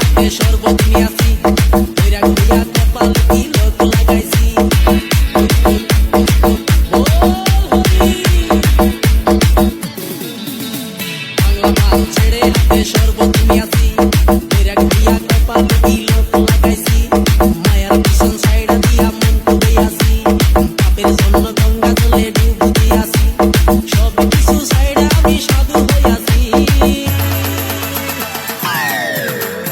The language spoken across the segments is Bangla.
হাতে শরবত নিয়াছি কইরা কইয়া কপাল তিলক লাগাইছি বাংলা মাল ছেড়ে হাতে শরবত নিয়াছি কইরা কইয়া কপাল তিলক লাগাইছি মায়ার পিছন সাইডা দিয়া মন ডুবাইয়াছি পাপের জন্য গঙ্গা জলে ডুব দিয়াছি সব কিছু সাইডা আমি সাধু হইয়াছি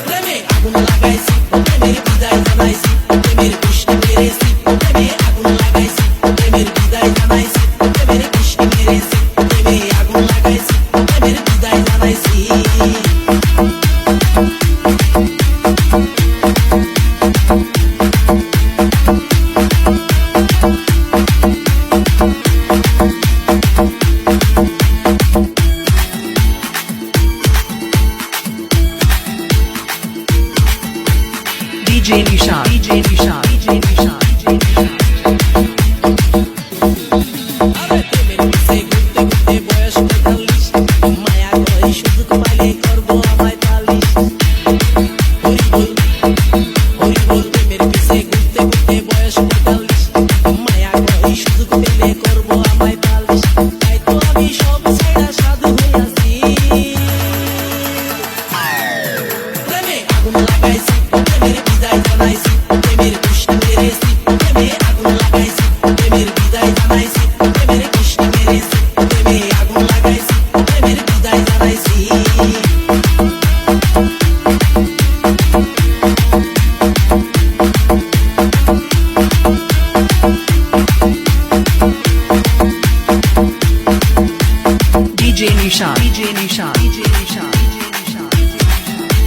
প্রেমে আগুন লাগাইছি প্রেমের বিদায় জানাইছি প্রেমের কৃষ্ণ মেরেছি প্রেমে আগুন লাগাইছি প্রেমের বিদায় জানাইছি প্রেমের কৃষ্ণ মেরেছি প্রেমে আগুন লাগাইছি প্রেমের বিদায় জানাইছি DJ Nisha, DJ Nisha, DJ Nisha, DJ Nisha. আরে প্রেমের পিছে ঘুরতে ঘুরতে বয়স ৪৫ মায়া করে সুযোগ পাইলে করবো আমায় পালিশ হরি বল প্রেমের পিছে ঘুরতে ঘুরতে বয়স ৪৫ মায়া করে সুযোগ পেলে করবো আমায় পালিশ তাই তো আমি সব ছাইড়া সাধু হইয়াছি প্রেমে আগুন লাগাইছি প্রেমের বিদায় জানাইছি প্রেমের কৃষ্ণ মেরেছি প্রেমে আগুন লাগাইছি প্রেমের বিদায় জানাইছি প্রেমের কৃষ্ণ মেরেছি প্রেমে আগুন লাগাইছি প্রেমের বিদায় জানাইছি DJ Nisha, DJ Nisha, DJ Nisha, DJ Nisha.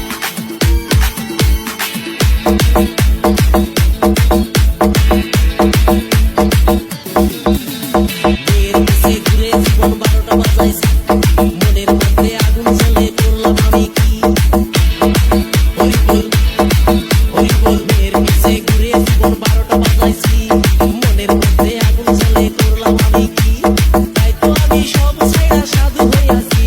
মেয়ের পিছে ঘুরে জীবন ১২টা বাজাইছি মনের মধ্যে আগুন জ্বলে করলাম আমি কি হরি বল মেয়ের পিছে ঘুরে জীবন ১২টা বাজাইছি মনের মধ্যে আগুন জ্বলে করলাম আমি কি তাই তো আমি সব ছাইড়া সাধু হইয়াছি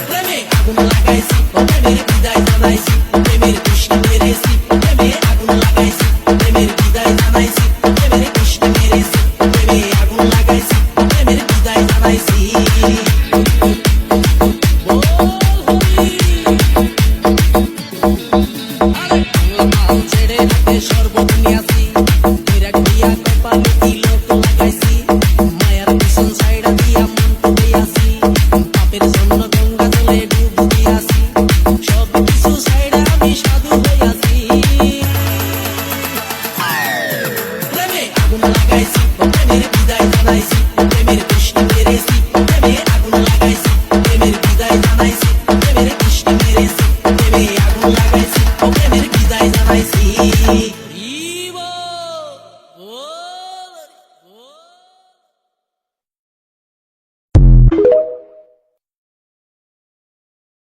প্রেমে আগুন লাগাইছি প্রেমের বিদায় জানাইছি প্রেমের কৃষ্ণ মেরেছি প্রেমে আগুন লাগাইছি প্রেমের বিদায় জানাইছি প্রেমের কৃষ্ণ মেরেছি প্রেমে আগুন লাগাইছি প্রেমের বিদায় জানাইছি বল হরি আরে বাংলা মাল ছেড়ে হাতে শরবত নিয়াছি কইরা কইয়া কপাল তিলক লাগাইছি মায়ার পিছন সাইডা দিয়া মন ডুবাইয়াছি পাপের জন্য গঙ্গা জলে ডুব দিয়াছি সব কিছু সাইডা আমি সাধু হইয়াছি প্রেমে আগুন লাগাইছি প্রেমের বিদায় জানাইছি